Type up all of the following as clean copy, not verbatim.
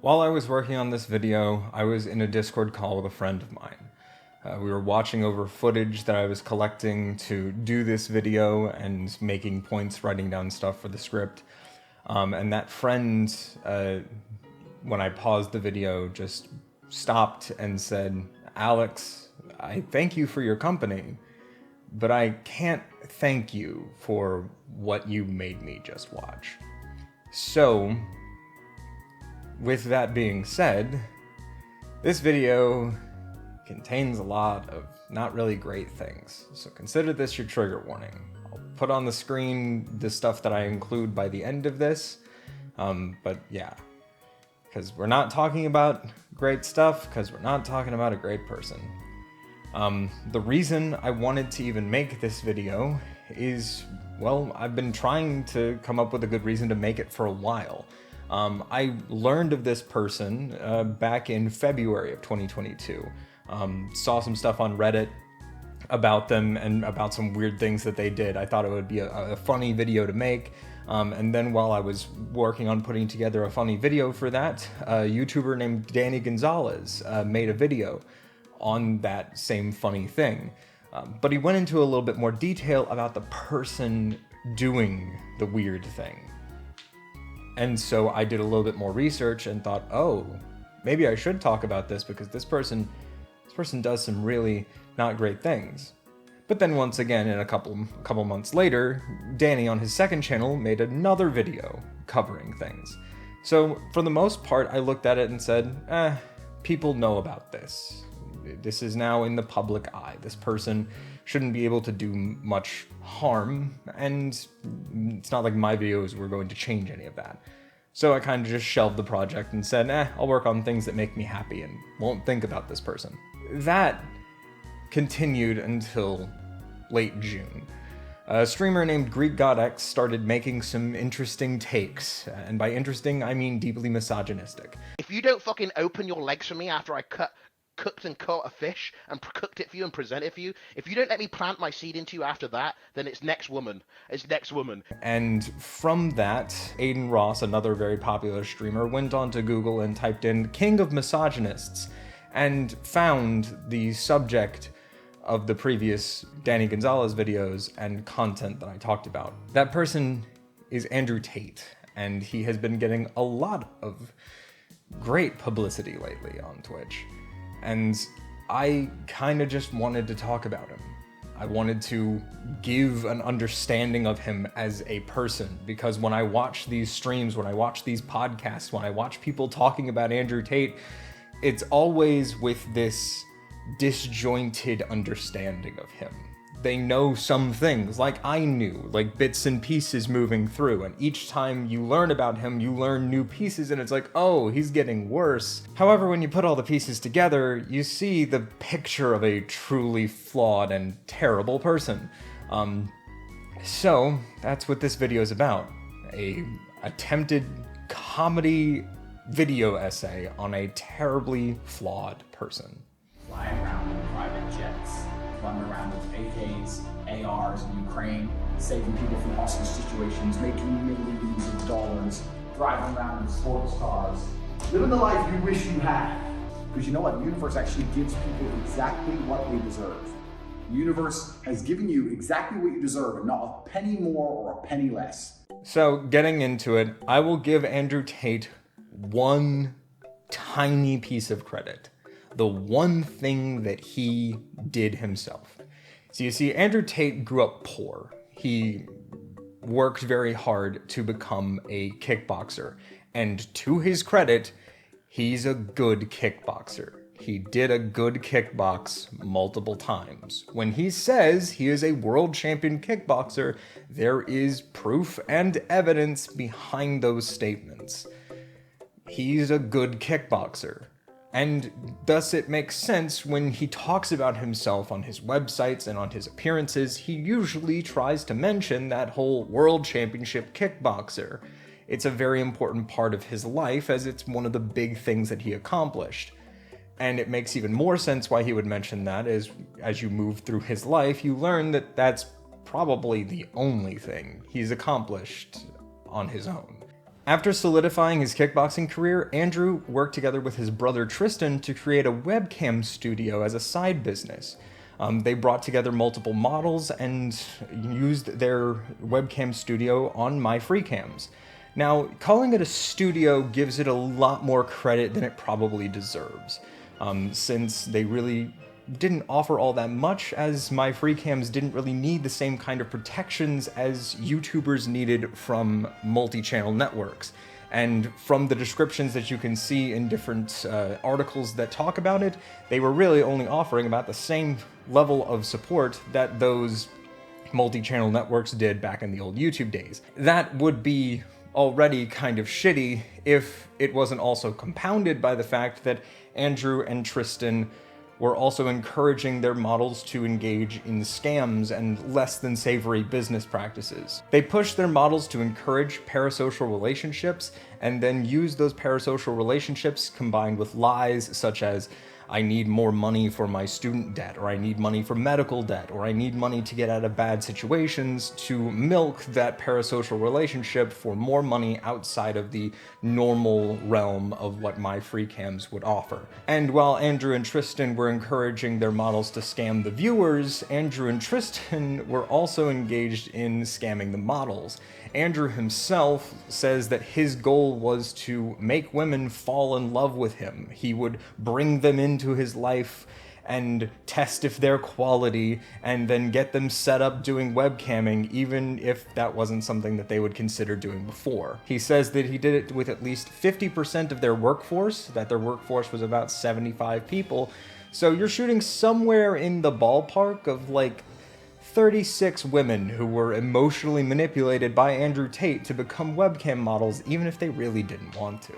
While I was working on this video, I was in a Discord call with a friend of mine. We were watching over footage that I was collecting to do this video and making points, writing down stuff for the script. And that friend, when I paused the video, just stopped and said, "Alex, I thank you for your company, but I can't thank you for what you made me just watch." So, with that being said, this video contains a lot of not really great things, so consider this your trigger warning. I'll put on the screen the stuff that I include by the end of this, but yeah, because we're not talking about great stuff, because we're not talking about a great person. The reason I wanted to even make this video is, well, I've been trying to come up with a good reason to make it for a while. I learned of this person back in February of 2022. Saw some stuff on Reddit about them and about some weird things that they did. I thought it would be a funny video to make. And then while I was working on putting together a funny video for that, a YouTuber named Danny Gonzalez made a video on that same funny thing. But he went into a little bit more detail about the person doing the weird thing. And so I did a little bit more research and thought, oh, maybe I should talk about this because this person does some really not great things. But then once again, in a couple months later, Danny on his second channel made another video covering things. So for the most part, I looked at it and said, people know about this. This is now in the public eye. This person shouldn't be able to do much harm, and it's not like my videos were going to change any of that. So I kind of just shelved the project and said, I'll work on things that make me happy and won't think about this person. That continued until late June. A streamer named GreekGodX started making some interesting takes, and by interesting, I mean deeply misogynistic. If you don't fucking open your legs for me after I cooked and caught a fish and cooked it for you and present it for you, if you don't let me plant my seed into you after that, then it's next woman. It's next woman. And from that, Aiden Ross, another very popular streamer, went on to Google and typed in "King of Misogynists" and found the subject of the previous Danny Gonzalez videos and content that I talked about. That person is Andrew Tate, and he has been getting a lot of great publicity lately on Twitch. And I kind of just wanted to talk about him. I wanted to give an understanding of him as a person, because when I watch these streams, when I watch these podcasts, when I watch people talking about Andrew Tate, it's always with this disjointed understanding of him. They know some things, like I knew, like bits and pieces moving through, and each time you learn about him, you learn new pieces, and it's like, oh, he's getting worse. However, when you put all the pieces together, you see the picture of a truly flawed and terrible person. So, that's what this video is about. A attempted comedy video essay on a terribly flawed person. Flying around in private jets, running around with AKs, ARs in Ukraine, saving people from hostage situations, making millions of dollars, driving around in sports cars, living the life you wish you had. Because you know what? The universe actually gives people exactly what they deserve. The universe has given you exactly what you deserve, and not a penny more or a penny less. So, getting into it, I will give Andrew Tate one tiny piece of credit. The one thing that he did himself. So you see, Andrew Tate grew up poor. He worked very hard to become a kickboxer. And to his credit, he's a good kickboxer. He did a good kickbox multiple times. When he says he is a world champion kickboxer, there is proof and evidence behind those statements. He's a good kickboxer. And thus it makes sense when he talks about himself on his websites and on his appearances, he usually tries to mention that whole world championship kickboxer. It's a very important part of his life, as it's one of the big things that he accomplished. And it makes even more sense why he would mention that, as you move through his life, you learn that that's probably the only thing he's accomplished on his own. After solidifying his kickboxing career, Andrew worked together with his brother Tristan to create a webcam studio as a side business. They brought together multiple models and used their webcam studio on MyFreeCams. Now, calling it a studio gives it a lot more credit than it probably deserves, since they really didn't offer all that much, as MyFreeCams didn't really need the same kind of protections as YouTubers needed from multi-channel networks. And from the descriptions that you can see in different articles that talk about it, they were really only offering about the same level of support that those multi-channel networks did back in the old YouTube days. That would be already kind of shitty if it wasn't also compounded by the fact that Andrew and Tristan were also encouraging their models to engage in scams and less than savory business practices. They pushed their models to encourage parasocial relationships and then use those parasocial relationships combined with lies such as, I need more money for my student debt, or I need money for medical debt, or I need money to get out of bad situations, to milk that parasocial relationship for more money outside of the normal realm of what MyFreeCams would offer. And while Andrew and Tristan were encouraging their models to scam the viewers, Andrew and Tristan were also engaged in scamming the models. Andrew himself says that his goal was to make women fall in love with him. He would bring them into his life and test if they're quality, and then get them set up doing webcamming, even if that wasn't something that they would consider doing before. He says that he did it with at least 50% of their workforce, that their workforce was about 75 people, so you're shooting somewhere in the ballpark of like 36 women who were emotionally manipulated by Andrew Tate to become webcam models, even if they really didn't want to.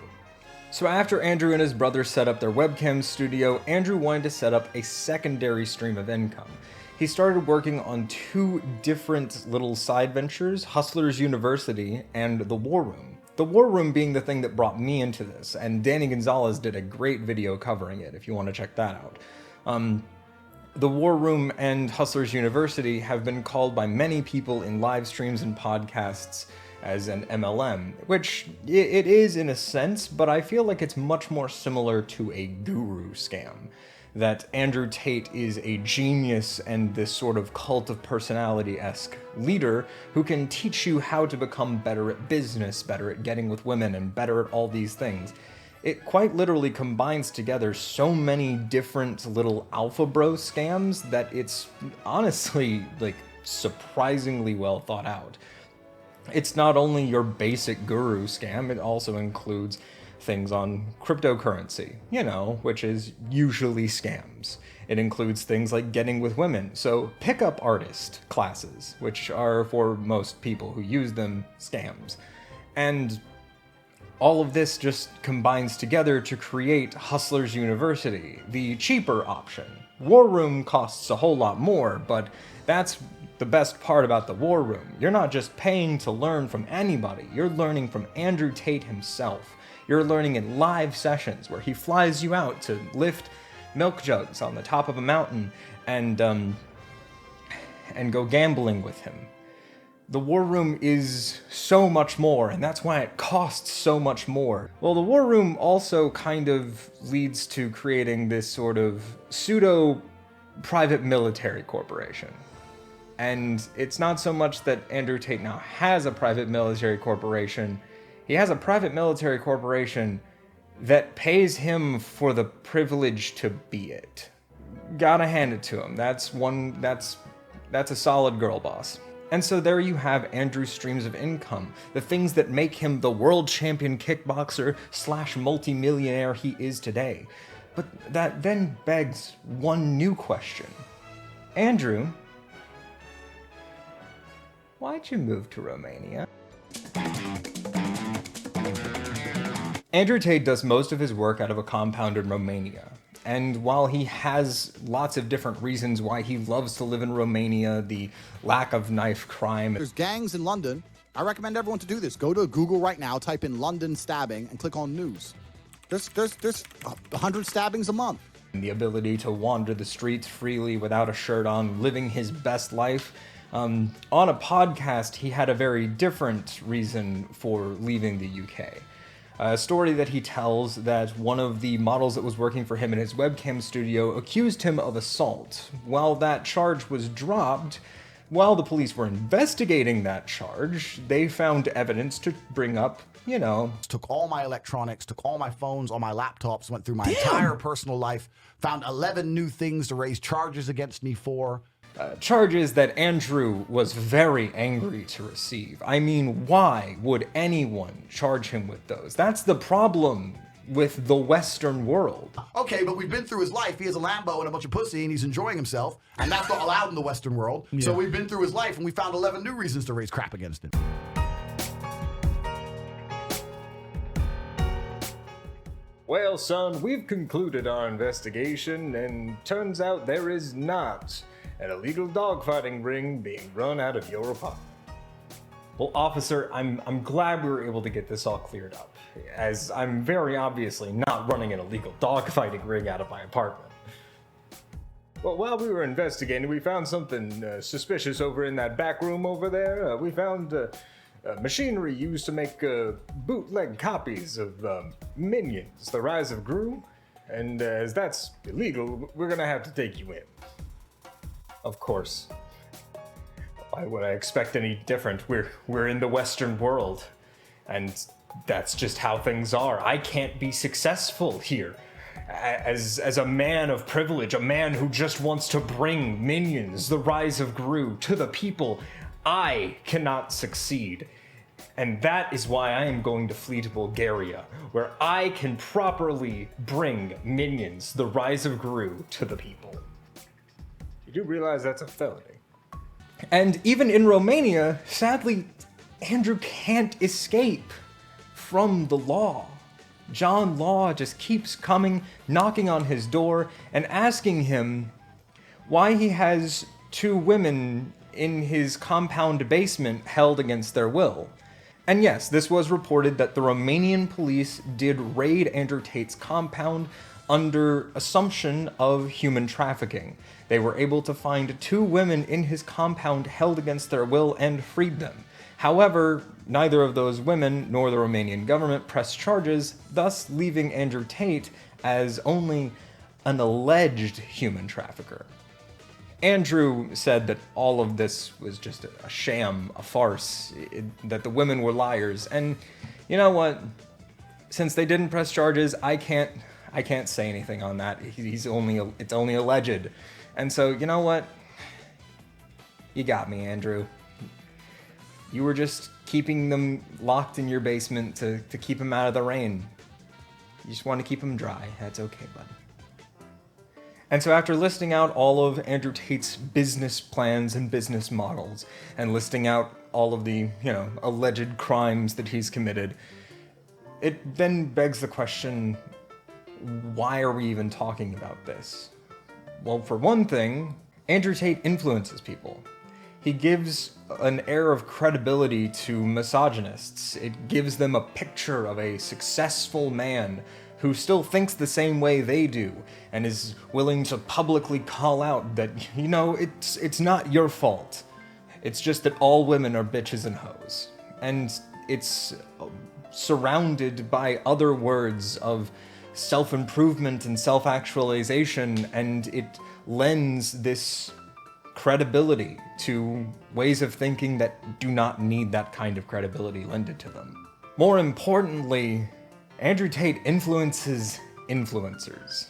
So after Andrew and his brother set up their webcam studio, Andrew wanted to set up a secondary stream of income. He started working on two different little side ventures, Hustlers University and The War Room. The War Room being the thing that brought me into this, and Danny Gonzalez did a great video covering it if you want to check that out. The War Room and Hustlers University have been called by many people in live streams and podcasts as an MLM, which it is in a sense, but I feel like it's much more similar to a guru scam. That Andrew Tate is a genius and this sort of cult of personality-esque leader who can teach you how to become better at business, better at getting with women, and better at all these things. It quite literally combines together so many different little alpha bro scams that it's honestly like surprisingly well thought out. It's not only your basic guru scam, it also includes things on cryptocurrency, which is usually scams. It includes things like getting with women, so pickup artist classes, which are for most people who use them, scams. And all of this just combines together to create Hustlers University, the cheaper option. War Room costs a whole lot more, but that's the best part about the War Room. You're not just paying to learn from anybody, you're learning from Andrew Tate himself. You're learning in live sessions where he flies you out to lift milk jugs on the top of a mountain and go gambling with him. The War Room is so much more, and that's why it costs so much more. Well, the War Room also kind of leads to creating this sort of pseudo-private military corporation. And it's not so much that Andrew Tate now has a private military corporation, he has a private military corporation that pays him for the privilege to be it. Gotta hand it to him. That's a solid girl boss. And so there you have Andrew's streams of income, the things that make him the world champion kickboxer / multi-millionaire he is today. But that then begs one new question. Andrew, why'd you move to Romania? Andrew Tate does most of his work out of a compound in Romania. And while he has lots of different reasons why he loves to live in Romania, the lack of knife crime. There's gangs in London. I recommend everyone to do this. Go to Google right now, type in London stabbing, and click on news. There's 100 stabbings a month. The ability to wander the streets freely without a shirt on, living his best life. On a podcast, he had a very different reason for leaving the UK. A story that he tells that one of the models that was working for him in his webcam studio accused him of assault. While that charge was dropped, while the police were investigating that charge, they found evidence to bring up, Took all my electronics, took all my phones, all my laptops, went through my entire personal life, found 11 new things to raise charges against me for. Charges that Andrew was very angry to receive. I mean, why would anyone charge him with those? That's the problem with the Western world. Okay, but we've been through his life. He has a Lambo and a bunch of pussy, and he's enjoying himself, and that's not allowed in the Western world. Yeah. So we've been through his life, and we found 11 new reasons to raise crap against him. Well, son, we've concluded our investigation, and turns out there is not an illegal dogfighting ring being run out of your apartment. Well, officer, I'm glad we were able to get this all cleared up, as I'm very obviously not running an illegal dogfighting ring out of my apartment. Well, while we were investigating, we found something suspicious over in that back room over there. We found machinery used to make bootleg copies of Minions, The Rise of Gru, and as that's illegal, we're gonna have to take you in. Of course. Why would I expect any different? We're in the Western world, and that's just how things are. I can't be successful here. As a man of privilege, a man who just wants to bring Minions, The Rise of Gru, to the people, I cannot succeed. And that is why I am going to flee to Bulgaria, where I can properly bring Minions, The Rise of Gru, to the people. You do realize that's a felony. And even in Romania, sadly, Andrew can't escape from the law. John Law just keeps coming, knocking on his door, and asking him why he has 2 women in his compound basement held against their will. And yes, this was reported that the Romanian police did raid Andrew Tate's compound under assumption of human trafficking. They were able to find 2 women in his compound held against their will and freed them. However, neither of those women nor the Romanian government pressed charges, thus leaving Andrew Tate as only an alleged human trafficker. Andrew said that all of this was just a sham, a farce, that the women were liars, and you know what? Since they didn't press charges, I can't say anything on that. It's only alleged. And so, you know what? You got me, Andrew. You were just keeping them locked in your basement to keep them out of the rain. You just want to keep them dry. That's okay, bud. And so after listing out all of Andrew Tate's business plans and business models, and listing out all of the, alleged crimes that he's committed, it then begs the question, why are we even talking about this? Well, for one thing, Andrew Tate influences people. He gives an air of credibility to misogynists. It gives them a picture of a successful man who still thinks the same way they do, and is willing to publicly call out that, it's not your fault. It's just that all women are bitches and hoes. And it's surrounded by other words of self-improvement and self-actualization, and it lends this credibility to ways of thinking that do not need that kind of credibility lended to them. More importantly, Andrew Tate influences influencers.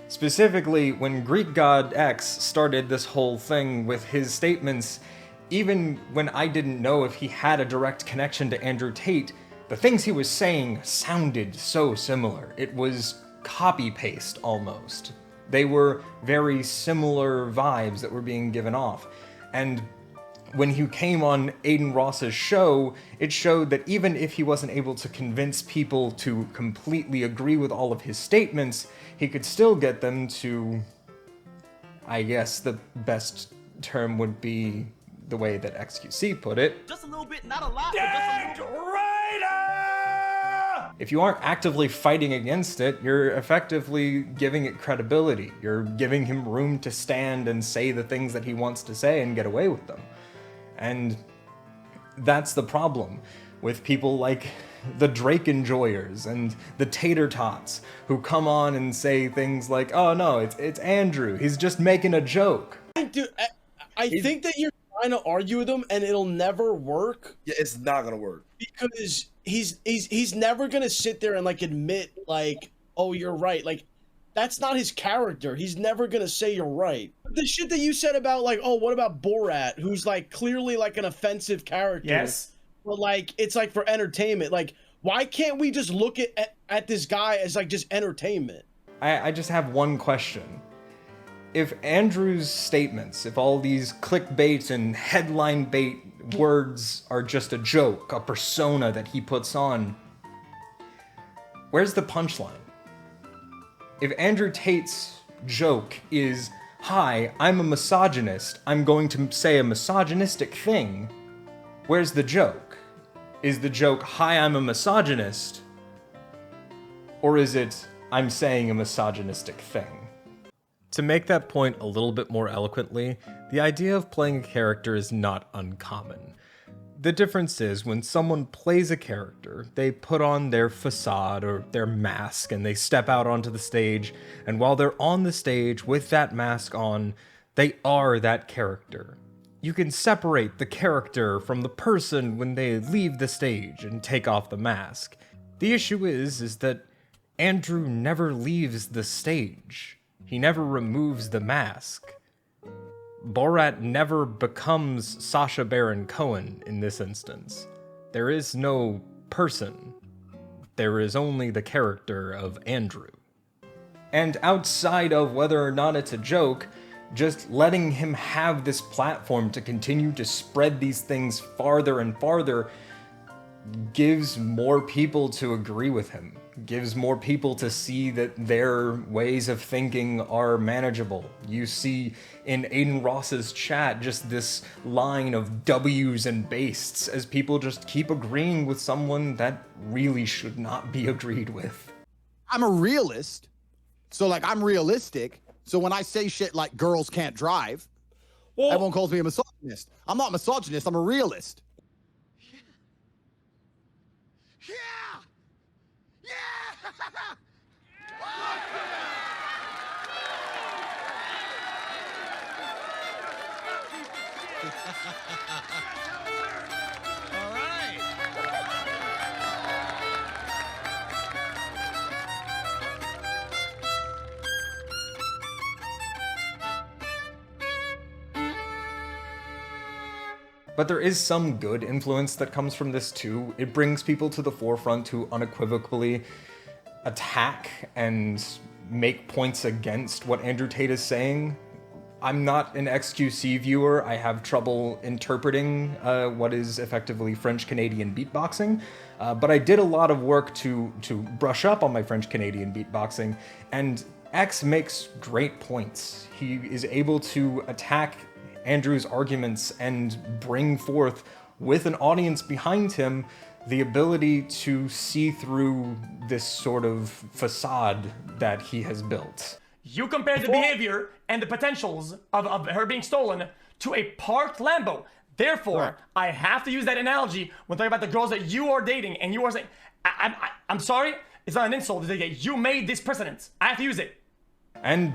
Specifically, when Greek god X started this whole thing with his statements, even when I didn't know if he had a direct connection to Andrew Tate, the things he was saying sounded so similar. It was copy-paste almost. They were very similar vibes that were being given off. And when he came on Aiden Ross's show, it showed that even if he wasn't able to convince people to completely agree with all of his statements, he could still get them to, I guess the best term would be the way that XQC put it. Just a little bit, not a lot, but just a little bit. If you aren't actively fighting against it, you're effectively giving it credibility. You're giving him room to stand and say the things that he wants to say and get away with them. And that's the problem with people like the Drake enjoyers and the tater tots who come on and say things like, oh no, it's Andrew, he's just making a joke. Dude, I think that you're trying to argue with him and it'll never work. Yeah, it's not gonna work. Because he's never gonna sit there and like admit like, oh, you're right. Like, that's not his character. He's never gonna say you're right. The shit that you said about like, oh, what about Borat, who's like clearly like an offensive character? Yes. But like, it's like for entertainment. Like, why can't we just look at this guy as like just entertainment? I just have one question. If Andrew's statements, if all these clickbait and headline bait words are just a joke, a persona that he puts on, where's the punchline? If Andrew Tate's joke is, hi, I'm a misogynist, I'm going to say a misogynistic thing, where's the joke? Is the joke, hi, I'm a misogynist? Or is it, I'm saying a misogynistic thing? To make that point a little bit more eloquently, the idea of playing a character is not uncommon. The difference is when someone plays a character, they put on their facade or their mask and they step out onto the stage, and while they're on the stage with that mask on, they are that character. You can separate the character from the person when they leave the stage and take off the mask. The issue is that Andrew never leaves the stage. He never removes the mask. Borat never becomes Sacha Baron Cohen in this instance. There is no person. There is only the character of Andrew. And outside of whether or not it's a joke, just letting him have this platform to continue to spread these things farther and farther gives more people to agree with him, gives more people to see that their ways of thinking are manageable. You see in Aiden Ross's chat just this line of W's and bastes as people just keep agreeing with someone that really should not be agreed with. I'm a realist, so like I'm realistic. So when I say shit like girls can't drive, everyone calls me a misogynist. I'm not a misogynist, I'm a realist. Yeah! Yeah! All right. But there is some good influence that comes from this too. It brings people to the forefront to unequivocally attack and make points against what Andrew Tate is saying. I'm not an XQC viewer. I have trouble interpreting what is effectively French-Canadian beatboxing, but I did a lot of work to brush up on my French-Canadian beatboxing, and X makes great points. He is able to attack Andrew's arguments and bring forth, with an audience behind him, the ability to see through this sort of facade that he has built. You compare the behavior and the potentials of her being stolen to a parked Lambo. Therefore, I have to use that analogy when talking about the girls that you are dating, and you are saying, I'm sorry, it's not an insult. You made this precedent. I have to use it. And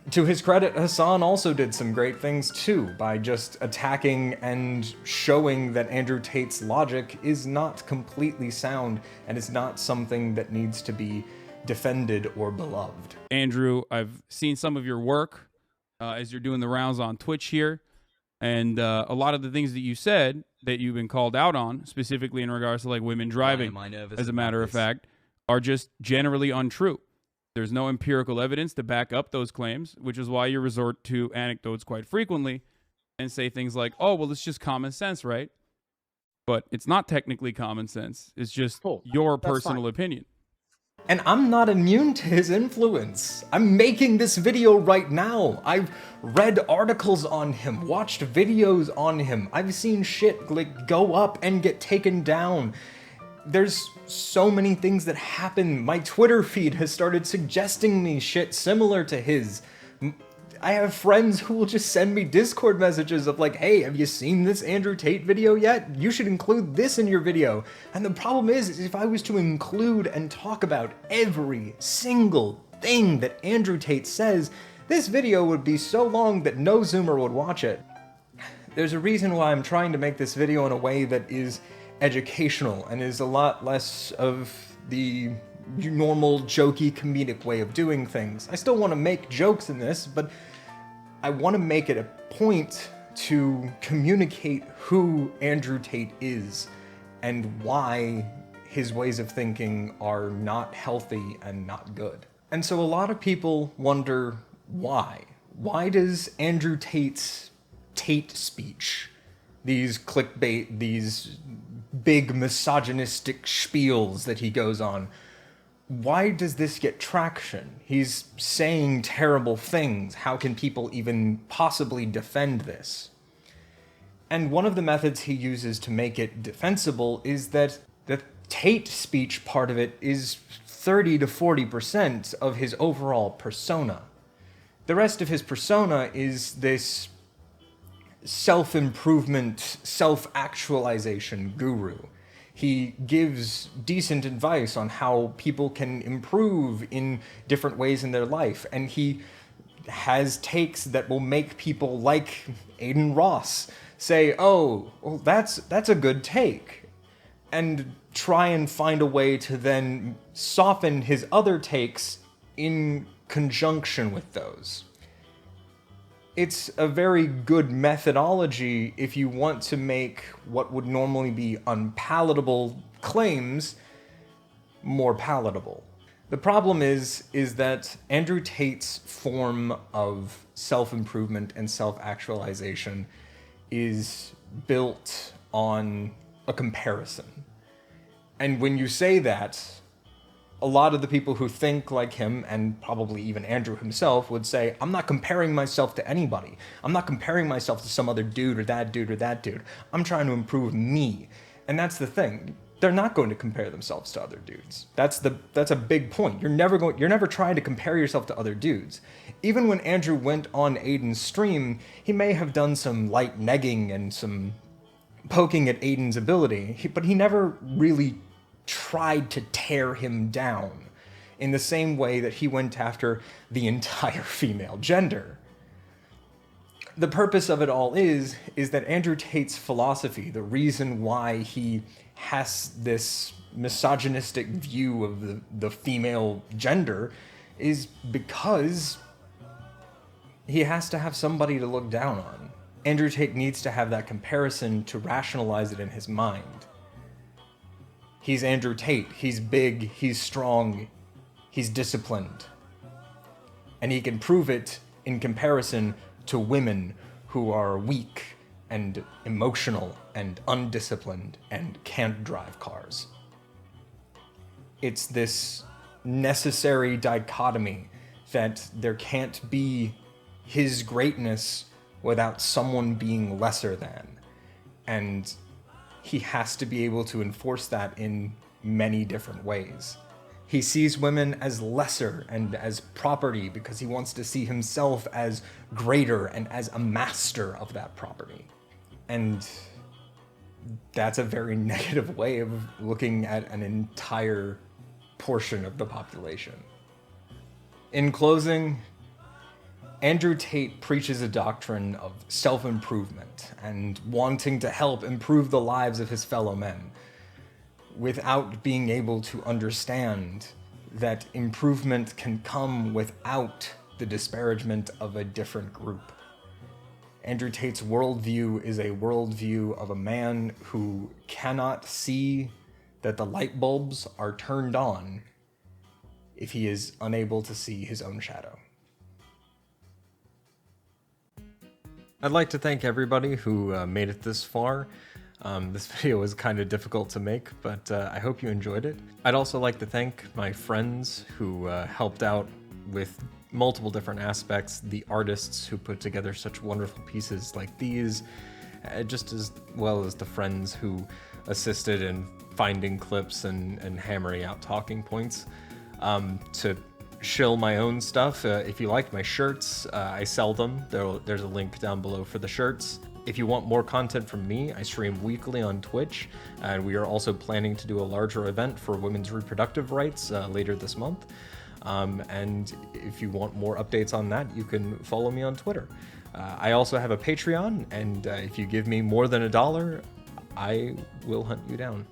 to his credit, Hassan also did some great things too, by just attacking and showing that Andrew Tate's logic is not completely sound and is not something that needs to be defended or beloved. Andrew, I've seen some of your work as you're doing the rounds on Twitch here, and a lot of the things that you said that you've been called out on, specifically in regards to like women driving, as a matter of fact, are just generally untrue. There's no empirical evidence to back up those claims, which is why you resort to anecdotes quite frequently and say things like, oh, well, it's just common sense, right? But it's not technically common sense. It's just your personal opinion. And I'm not immune to his influence. I'm making this video right now. I've read articles on him, watched videos on him. I've seen shit like go up and get taken down. There's so many things that happen. My Twitter feed has started suggesting me shit similar to his. I have friends who will just send me Discord messages of like, hey, have you seen this Andrew Tate video yet? You should include this in your video. And the problem is if I was to include and talk about every single thing that Andrew Tate says, this video would be so long that no Zoomer would watch it. There's a reason why I'm trying to make this video in a way that is educational and is a lot less of the normal jokey comedic way of doing things. I still want to make jokes in this, but I want to make it a point to communicate who Andrew Tate is and why his ways of thinking are not healthy and not good. And so a lot of people wonder why. Why does Andrew Tate's Tate speech, these clickbait, these big misogynistic spiels that he goes on, why does this get traction? He's saying terrible things. How can people even possibly defend this? And one of the methods he uses to make it defensible is that the Tate speech part of it is 30 to 40% of his overall persona. The rest of his persona is this self-improvement, self-actualization guru. He gives decent advice on how people can improve in different ways in their life, and he has takes that will make people like Aiden Ross say, oh, well, that's a good take, and try and find a way to then soften his other takes in conjunction with those. It's a very good methodology if you want to make what would normally be unpalatable claims more palatable. The problem is that Andrew Tate's form of self-improvement and self-actualization is built on a comparison. And when you say that, a lot of the people who think like him, and probably even Andrew himself, would say, I'm not comparing myself to anybody. I'm not comparing myself to some other dude or that dude or that dude. I'm trying to improve me. And that's the thing. They're not going to compare themselves to other dudes. That's a big point. You're never trying to compare yourself to other dudes. Even when Andrew went on Aiden's stream, he may have done some light negging and some poking at Aiden's ability, but he never really tried to tear him down in the same way that he went after the entire female gender. The purpose of it all is that Andrew Tate's philosophy, the reason why he has this misogynistic view of the female gender, is because he has to have somebody to look down on. Andrew Tate needs to have that comparison to rationalize it in his mind. He's Andrew Tate. He's big, he's strong, he's disciplined. And he can prove it in comparison to women who are weak and emotional and undisciplined and can't drive cars. It's this necessary dichotomy that there can't be his greatness without someone being lesser than. And he has to be able to enforce that in many different ways. He sees women as lesser and as property because he wants to see himself as greater and as a master of that property. And that's a very negative way of looking at an entire portion of the population. In closing, Andrew Tate preaches a doctrine of self-improvement and wanting to help improve the lives of his fellow men, without being able to understand that improvement can come without the disparagement of a different group. Andrew Tate's worldview is a worldview of a man who cannot see that the light bulbs are turned on if he is unable to see his own shadow. I'd like to thank everybody who made it this far. This video was kind of difficult to make, but I hope you enjoyed it. I'd also like to thank my friends who helped out with multiple different aspects, the artists who put together such wonderful pieces like these, just as well as the friends who assisted in finding clips and hammering out talking points. To shill my own stuff. If you like my shirts, I sell them. There's a link down below for the shirts. If you want more content from me, I stream weekly on Twitch, and we are also planning to do a larger event for women's reproductive rights later this month. And if you want more updates on that, you can follow me on Twitter. I also have a Patreon, and if you give me more than $1, I will hunt you down.